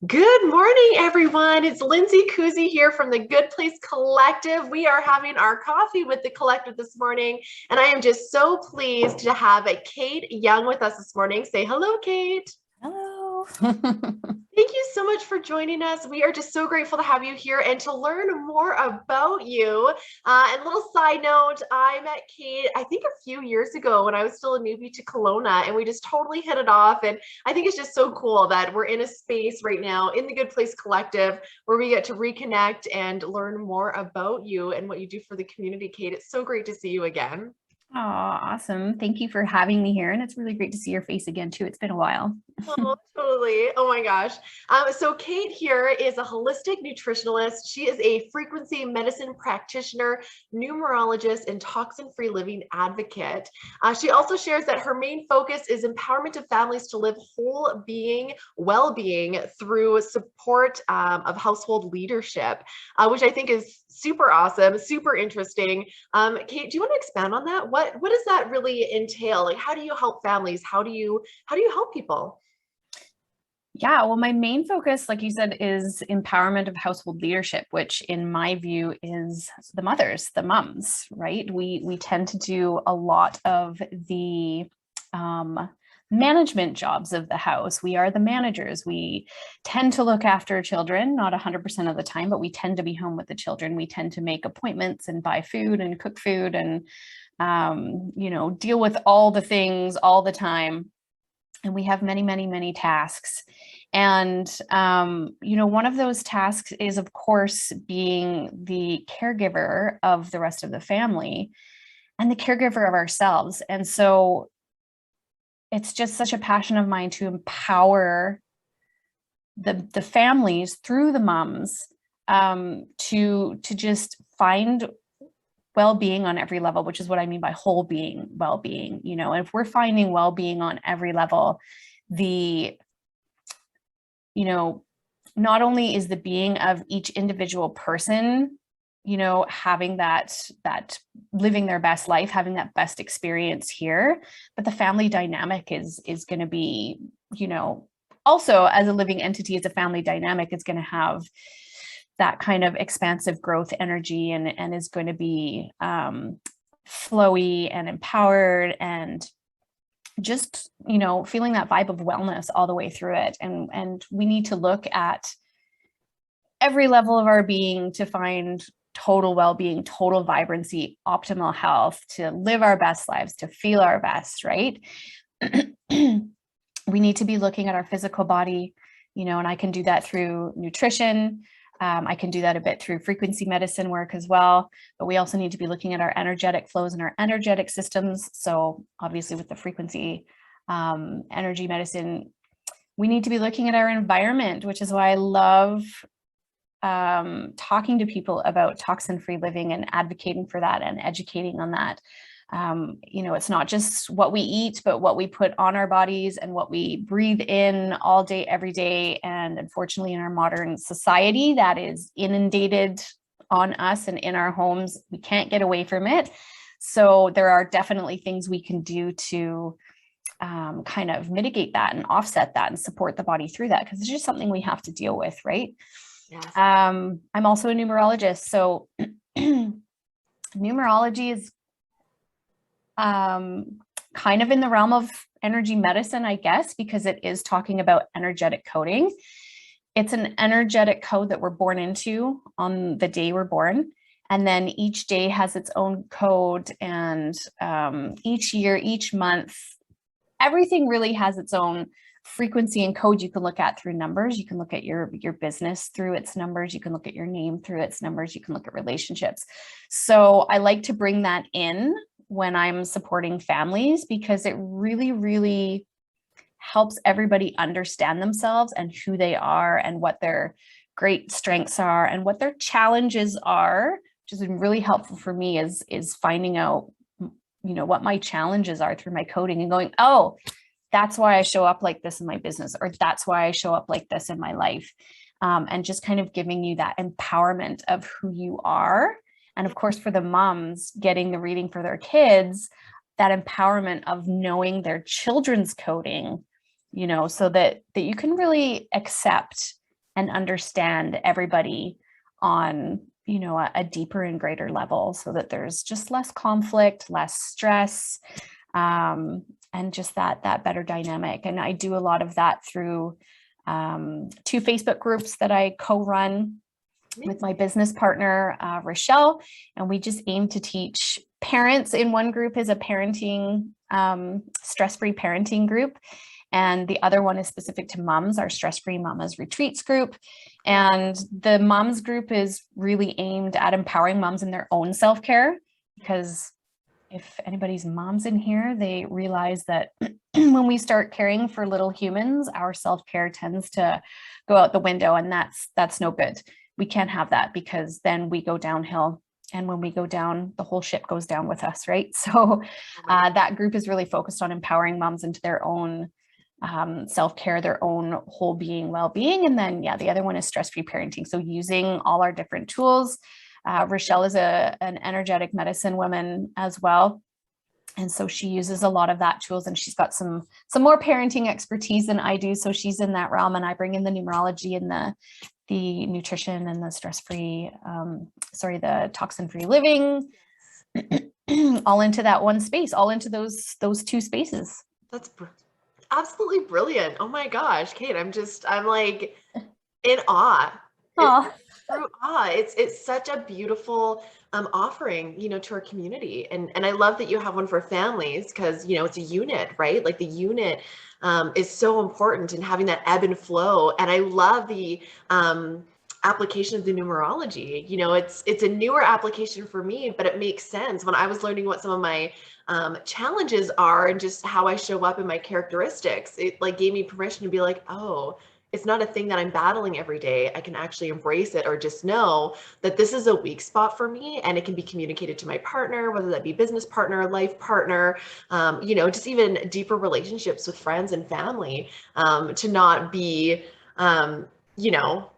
Good morning, everyone. It's Lindsay Kuzi here from the Good Place Collective. We are having our coffee with the collective this morning, and I am just so pleased to have Kate Young with us this morning. Say hello, Kate. Hello. Thank you so much for joining us. We are just so grateful to have you here and to learn more about you. And little side note, I met Kate, I think a few years ago when I was still a newbie to Kelowna, and we just totally hit it off. And I think it's just so cool that we're in a space right now in the Good Place Collective where we get to reconnect and learn more about you and what you do for the community, Kate. It's so great to see you again. Oh, awesome. Thank you for having me here. And it's really great to see your face again, too. It's been a while. Oh, totally. Oh my gosh. So Kate here is a holistic nutritionalist. She is a frequency medicine practitioner, numerologist, and toxin-free living advocate. She also shares that her main focus is empowerment of families to live whole being, well-being through support of household leadership, which I think is super awesome, super interesting. Kate, do you want to expand on that? What does that really entail? Like, how do you help families? How do you help people? Yeah, well, my main focus, like you said, is empowerment of household leadership, which in my view is the mothers, the moms, right? We tend to do a lot of the management jobs of the house. We are the managers. We tend to look after children, not 100% of the time, but we tend to be home with the children. We tend to make appointments and buy food and cook food and deal with all the things all the time. And we have many, many, many tasks. And, one of those tasks is, of course, being the caregiver of the rest of the family and the caregiver of ourselves. And so it's just such a passion of mine to empower the families through the moms to just find well-being on every level, which is what I mean by whole being, well-being. And if we're finding well-being on every level, not only is the being of each individual person, having that living their best life, having that best experience here, but the family dynamic is going to be, also as a living entity, as a family dynamic, is going to have that kind of expansive growth energy and is going to be flowy and empowered and just, feeling that vibe of wellness all the way through it. And we need to look at every level of our being to find total well-being, total vibrancy, optimal health, to live our best lives, to feel our best, right? We need to be looking at our physical body, and I can do that through nutrition. I can do that a bit through frequency medicine work as well, but we also need to be looking at our energetic flows and our energetic systems. So obviously with the frequency energy medicine, we need to be looking at our environment, which is why I love talking to people about toxin-free living and advocating for that and educating on that. It's not just what we eat, but what we put on our bodies and what we breathe in all day, every day. And unfortunately, in our modern society, that is inundated on us and in our homes. We can't get away from it. So there are definitely things we can do to kind of mitigate that and offset that and support the body through that, because it's just something we have to deal with, right? Yes. I'm also a numerologist. So numerology is kind of in the realm of energy medicine, I guess, because it is talking about energetic coding. It's an energetic code that we're born into on the day we're born. And then each day has its own code. And each year, each month, everything really has its own frequency and code you can look at through numbers. You can look at your business through its numbers. You can look at your name through its numbers. You can look at relationships. So I like to bring that in when I'm supporting families, because it really, really helps everybody understand themselves and who they are and what their great strengths are and what their challenges are, which has been really helpful for me is finding out, what my challenges are through my coding and going, oh, that's why I show up like this in my business, or that's why I show up like this in my life. And just kind of giving you that empowerment of who you are. And of course, for the moms getting the reading for their kids, that empowerment of knowing their children's coding, so that you can really accept and understand everybody on, you know, a deeper and greater level, so that there's just less conflict, less stress, and just that better dynamic. And I do a lot of that through 2 Facebook groups that I co-run with my business partner, Rochelle, and we just aim to teach parents. In one group is a parenting, stress-free parenting group. And the other one is specific to moms, our Stress-Free Mamas Retreats group. And the moms group is really aimed at empowering moms in their own self-care, because if anybody's moms in here, they realize that when we start caring for little humans, our self-care tends to go out the window, and that's no good. We can't have that, because then we go downhill. And when we go down, the whole ship goes down with us, right? So that group is really focused on empowering moms into their own self-care, their own whole being, well-being. And then, the other one is stress-free parenting. So using all our different tools. Rochelle is an energetic medicine woman as well. And so she uses a lot of that tools, and she's got some more parenting expertise than I do. So she's in that realm, and I bring in the numerology and the nutrition and the stress-free, the toxin-free living, all into that one space, all into those 2 spaces. That's absolutely brilliant. Oh my gosh, Kate, I'm like in awe. Through awe. It's such a beautiful offering, you know, to our community. And I love that you have one for families, because, you know, it's a unit, right? Like the unit is so important, in having that ebb and flow. And I love the application of the numerology. You know, it's a newer application for me, but it makes sense. When I was learning what some of my challenges are and just how I show up in my characteristics, it like gave me permission to be like, oh, it's not a thing that I'm battling every day. I can actually embrace it, or just know that this is a weak spot for me, and it can be communicated to my partner, whether that be business partner, life partner, you know, just even deeper relationships with friends and family, to not be, you know,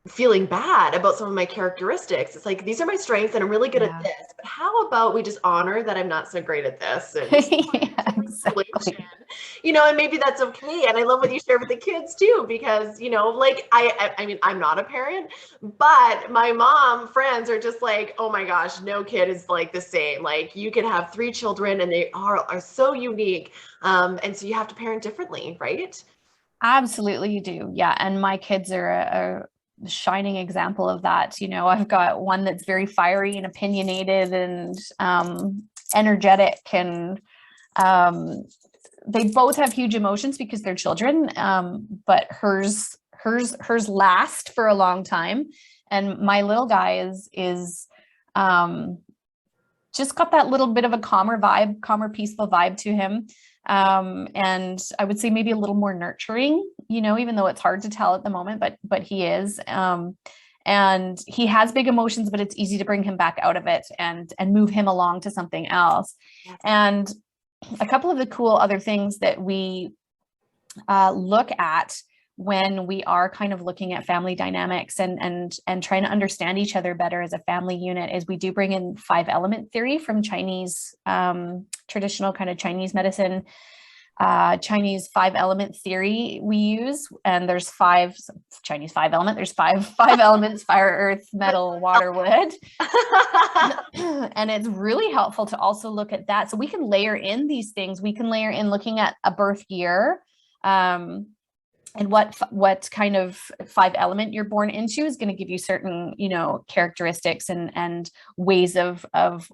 feeling bad about some of my characteristics. It's like, these are my strengths and I'm really good at this, but how about we just honor that I'm not so great at this? And exactly. You know, and maybe that's okay. And I love what you share with the kids too, because, you know, like I mean, I'm not a parent, but my mom friends are just like, oh my gosh, no kid is like the same. Like, you could have 3 children and they are so unique. And so you have to parent differently, right? Absolutely, you do. Yeah. And my kids are a shining example of that. You know, I've got one that's very fiery and opinionated and energetic, and they both have huge emotions because they're children, but hers last for a long time. And my little guy is just got that little bit of a calmer, peaceful vibe to him. And I would say maybe a little more nurturing, you know, even though it's hard to tell at the moment, but he is, and he has big emotions, but it's easy to bring him back out of it and move him along to something else. And a couple of the cool other things that we look at when we are kind of looking at family dynamics and trying to understand each other better as a family unit is we do bring in 5-element theory from Chinese, traditional kind of Chinese medicine, Chinese 5-element theory we use. And there's 5 Chinese 5-element, there's five elements: fire, earth, metal, water, wood. And it's really helpful to also look at that. So we can layer in these things. We can layer in looking at a birth year, and what kind of 5-element you're born into is going to give you certain, you know, characteristics and ways of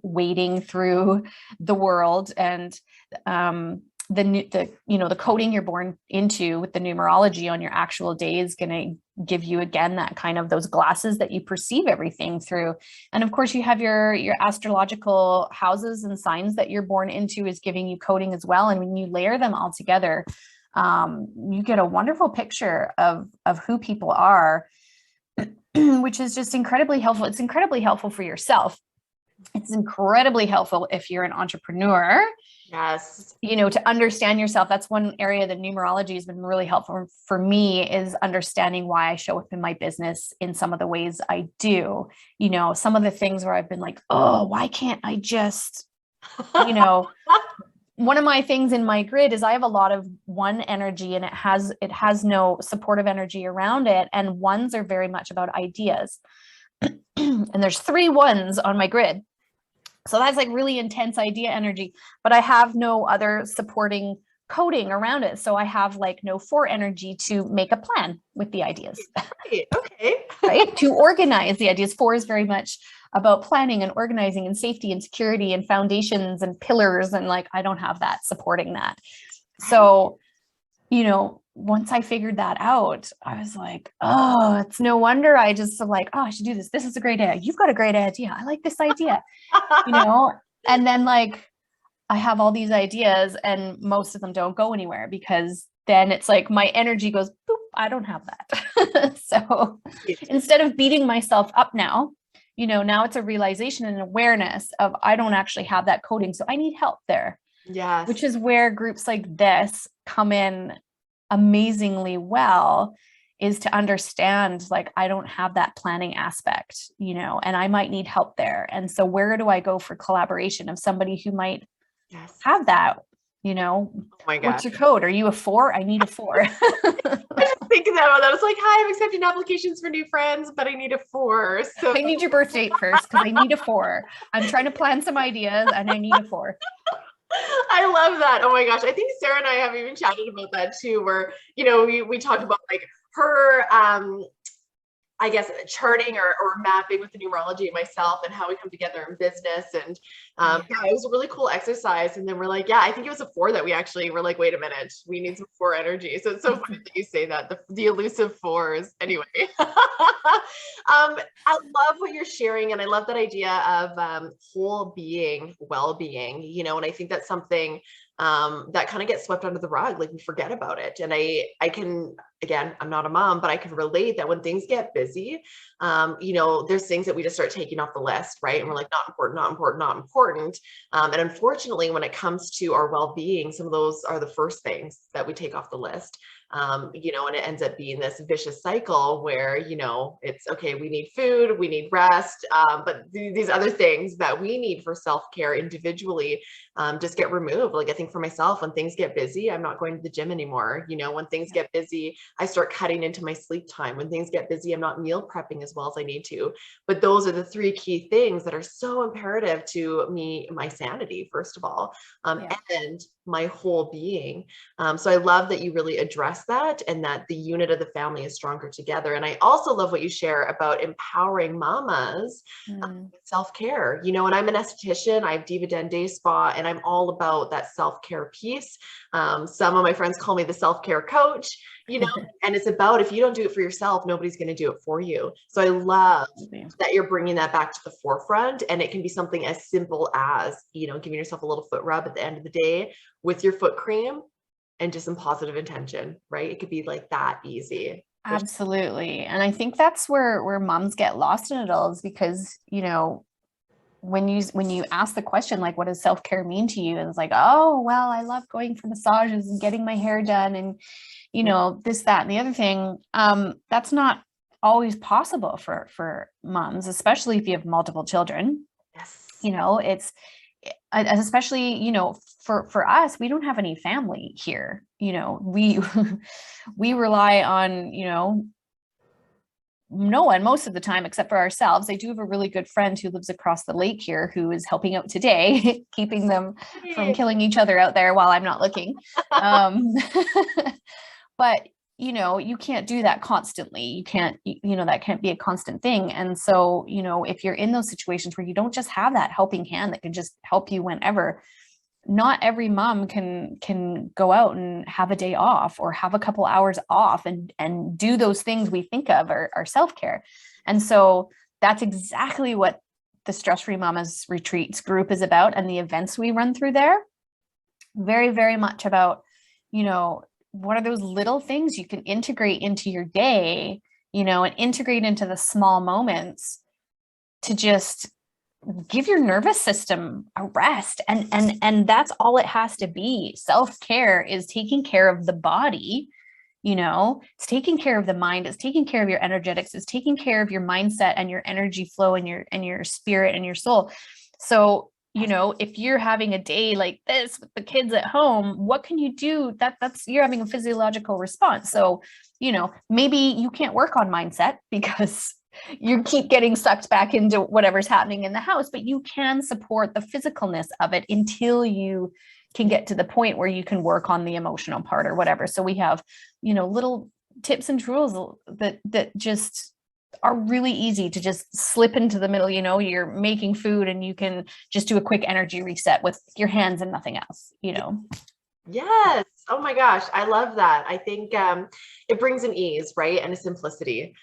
wading through the world. And the coding you're born into with the numerology on your actual day is going to give you, again, that kind of those glasses that you perceive everything through. And of course you have your astrological houses and signs that you're born into is giving you coding as well. And when you layer them all together, you get a wonderful picture of who people are, which is just incredibly helpful. It's incredibly helpful for yourself. It's incredibly helpful if you're an entrepreneur. Yes. You know, to understand yourself. That's one area that numerology has been really helpful for me, is understanding why I show up in my business in some of the ways I do. You know, some of the things where I've been like, oh, why can't I just, you know, one of my things in my grid is I have a lot of one energy, and it has no supportive energy around it. And ones are very much about ideas. And there's 3 ones on my grid. So that's like really intense idea energy, but I have no other supporting coding around it. So I have like no 4 energy to make a plan with the ideas. Right. Okay. Right? To organize the ideas. 4 is very much about planning and organizing and safety and security and foundations and pillars. And like, I don't have that supporting that. So, once I figured that out, I was like, oh, it's no wonder I just am like, oh, I should do this. This is a great idea. You've got a great idea. I like this idea, and then like, I have all these ideas and most of them don't go anywhere, because then it's like my energy goes, boop, I don't have that. So instead of beating myself up now, now it's a realization and awareness of, I don't actually have that coding. So I need help there. Yes. Which is where groups like this come in amazingly well, is to understand, like, I don't have that planning aspect, and I might need help there. And so where do I go for collaboration of somebody who might have that, Oh my God. What's your code? Are you a 4? I need a 4. I was thinking about that. It's like, hi, I'm accepting applications for new friends, but I need a 4. So I need your birth date first, because I need a 4. I'm trying to plan some ideas and I need a 4. I love that. Oh my gosh. I think Sarah and I have even chatted about that too, where, we talked about like her, I guess, charting or mapping with the numerology and myself, and how we come together in business. And it was a really cool exercise. And then we're like, I think it was a 4 that we actually were like, wait a minute, we need some 4 energy. So it's so funny that you say that, the elusive 4s. Anyway, I love what you're sharing. And I love that idea of whole being, well-being, and I think that's something that kind of gets swept under the rug. Like, we forget about it. And I can, again, I'm not a mom, but I can relate that when things get busy, there's things that we just start taking off the list, right? And we're like, not important, not important, not important. And unfortunately, when it comes to our well-being, some of those are the first things that we take off the list. And it ends up being this vicious cycle where, it's okay, we need food, we need rest, but these other things that we need for self-care individually just get removed. Like, I think for myself, when things get busy, I'm not going to the gym anymore. When things get busy, I start cutting into my sleep time. When things get busy, I'm not meal prepping as well as I need to. But those are the 3 key things that are so imperative to me, my sanity, first of all, and my whole being. So I love that you really address that, and that the unit of the family is stronger together. And I also love what you share about empowering mamas with self-care. And I'm an esthetician, I have Diva Den Day Spa, and I'm all about that self-care piece. Some of my friends call me the self-care coach, and it's about, if you don't do it for yourself, nobody's going to do it for you. So I love that you're bringing that back to the forefront. And it can be something as simple as, giving yourself a little foot rub at the end of the day with your foot cream and just some positive intention, right? It could be like that easy. Absolutely. And I think that's where moms get lost in it all, is because, when you ask the question, like, what does self-care mean to you? And it's like, oh, well, I love going for massages and getting my hair done and, this, that, and the other thing. That's not always possible for moms, especially if you have multiple children. Yes. It's especially, for us, we don't have any family here. We rely on, no one most of the time, except for ourselves. I do have a really good friend who lives across the lake here, who is helping out today, keeping them from killing each other out there while I'm not looking. But, you can't do that constantly. You can't, that can't be a constant thing. And so, if you're in those situations where you don't just have that helping hand that can just help you whenever, not every mom can go out and have a day off or have a couple hours off and do those things we think of are self-care. And so that's exactly what the Stress-Free Mamas Retreats group is about, and the events we run through there. Very, very much about, what are those little things you can integrate into your day, and integrate into the small moments to just give your nervous system a rest. And that's all it has to be. Self-care is taking care of the body, it's taking care of the mind, it's taking care of your energetics, it's taking care of your mindset and your energy flow and your spirit and your soul. So, you know, if you're having a day like this with the kids at home, what can you do? That's you're having a physiological response. So, you know, maybe you can't work on mindset because you keep getting sucked back into whatever's happening in the house, but you can support the physicalness of it until you can get to the point where you can work on the emotional part or whatever. So we have, you know, little tips and tools that just are really easy to just slip into the middle. You know, you're making food and you can just do a quick energy reset with your hands and nothing else, you know. Yes. Oh my gosh. I love that. I think it brings an ease, right? And a simplicity,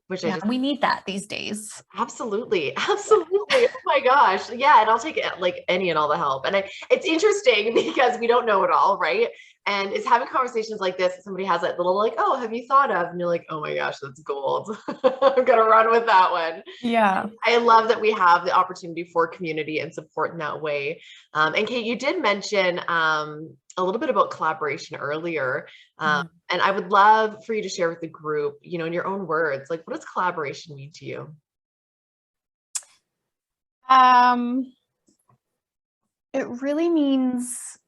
which I Yeah, just we need that these days. absolutely, absolutely. Oh my gosh. Yeah. And I'll take it like any and all the help. And it's interesting because we don't know it all, right? And it's having conversations like this. Somebody has that little like, oh, have you thought of? And you're like, oh my gosh, that's gold. I'm gonna run with that one. Yeah. I love that we have the opportunity for community and support in that way. And Kate, you did mention a little bit about collaboration earlier. And I would love for you to share with the group, you know, in your own words, like what does collaboration mean to you? It really means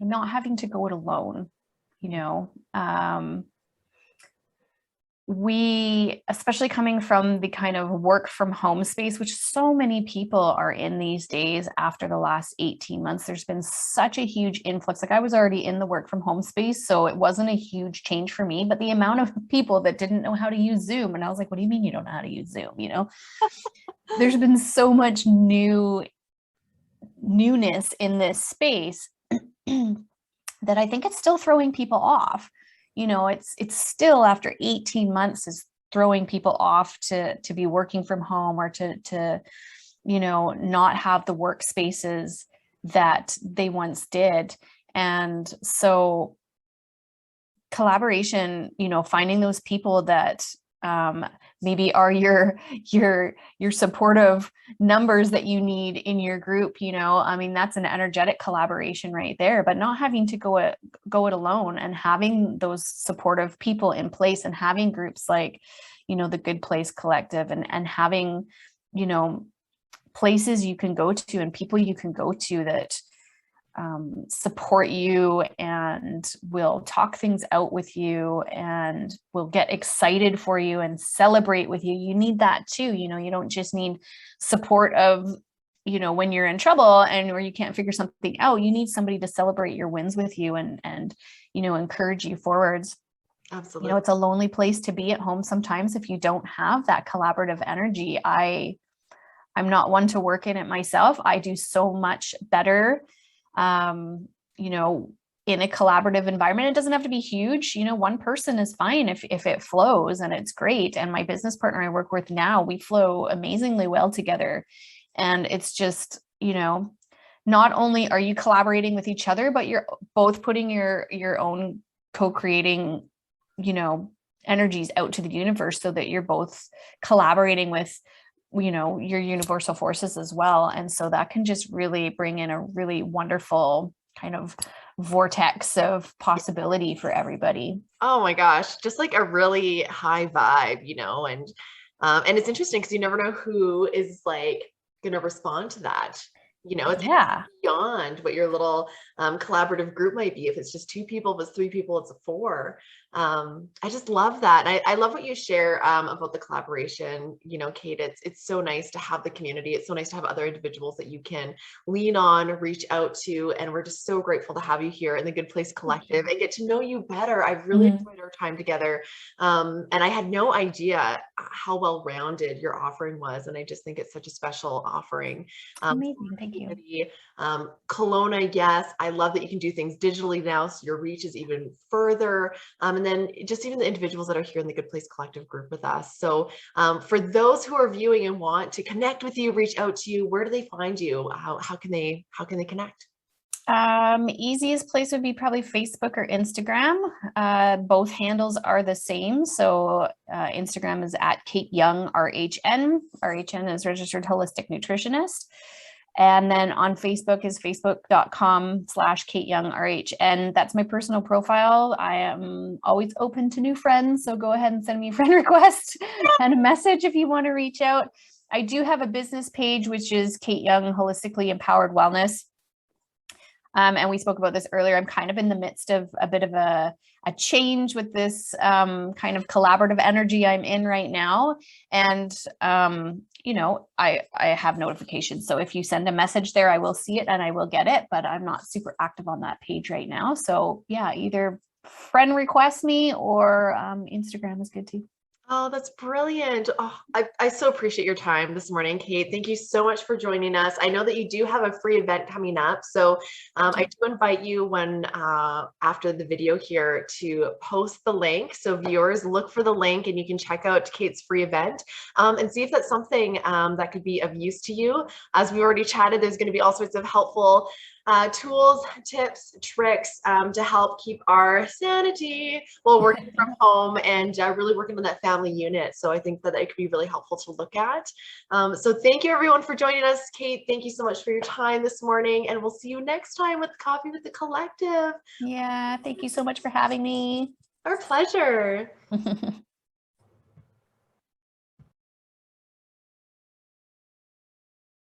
not having to go it alone, you know. We, especially coming from the kind of work from home space, which so many people are in these days after the last 18 months, there's been such a huge influx. Like I was already in the work from home space, so it wasn't a huge change for me, but the amount of people that didn't know how to use Zoom, and I was like, what do you mean you don't know how to use Zoom? You know, there's been so much newness in this space that I think it's still throwing people off. You know, it's still after 18 months is throwing people off to be working from home or to you know, not have the workspaces that they once did. And so collaboration, you know, finding those people that maybe are your supportive numbers that you need in your group, you know, I mean, that's an energetic collaboration right there, but not having to go it alone and having those supportive people in place and having groups like, you know, the Good Place Collective and having, you know, places you can go to and people you can go to that support you and will talk things out with you and will get excited for you and celebrate with you. You need that too. You know, you don't just need support of, you know, when you're in trouble and or you can't figure something out. You need somebody to celebrate your wins with you and you know, encourage you forwards. Absolutely. You know, it's a lonely place to be at home sometimes if you don't have that collaborative energy. I'm not one to work in it myself. I do so much better you know, in a collaborative environment. It doesn't have to be huge. You know, one person is fine if it flows and it's great. And my business partner I work with now, we flow amazingly well together. And it's just, you know, not only are you collaborating with each other, but you're both putting your own co-creating, you know, energies out to the universe so that you're both collaborating with, you know, your universal forces as well. And so that can just really bring in a really wonderful kind of vortex of possibility for everybody. Oh my gosh, just like a really high vibe, you know, and it's interesting because you never know who is like going to respond to that. You know, it's beyond what your little collaborative group might be. If it's just 2 people, if it's 3 people, it's a 4. I just love that. I love what you share about the collaboration. You know, Kate, it's so nice to have the community. It's so nice to have other individuals that you can lean on, reach out to. And we're just so grateful to have you here in the Good Place Collective and get to know you better. I've really enjoyed our time together. And I had no idea how well-rounded your offering was. And I just think it's such a special offering. Amazing. Thank you. Kelowna, yes, I love that you can do things digitally now, so your reach is even further. And then just even the individuals that are here in the Good Place Collective group with us. So for those who are viewing and want to connect with you, reach out to you, where do they find you? How can they connect? Easiest place would be probably Facebook or Instagram. Both handles are the same. So Instagram is at Kate Young RHN. RHN is Registered Holistic Nutritionist. And then on Facebook is facebook.com/Kate Young RHN. That's my personal profile. I am always open to new friends. So go ahead and send me a friend request and a message if you want to reach out. I do have a business page, which is Kate Young Holistically Empowered Wellness. And we spoke about this earlier. I'm kind of in the midst of a bit of a change with this kind of collaborative energy I'm in right now. And, you know, I have notifications. So if you send a message there, I will see it and I will get it, but I'm not super active on that page right now. So yeah, either friend request me or Instagram is good too. Oh, that's brilliant. Oh, I so appreciate your time this morning, Kate. Thank you so much for joining us. I know that you do have a free event coming up. So I do invite you when after the video here to post the link. So viewers, look for the link and you can check out Kate's free event and see if that's something that could be of use to you. As we already chatted, there's going to be all sorts of helpful tools, tips, tricks to help keep our sanity while working from home and really working on that family unit. So I think that it could be really helpful to look at. So thank you everyone for joining us. Kate, thank you so much for your time this morning, and we'll see you next time with Coffee with the Collective. Yeah, thank you so much for having me. Our pleasure.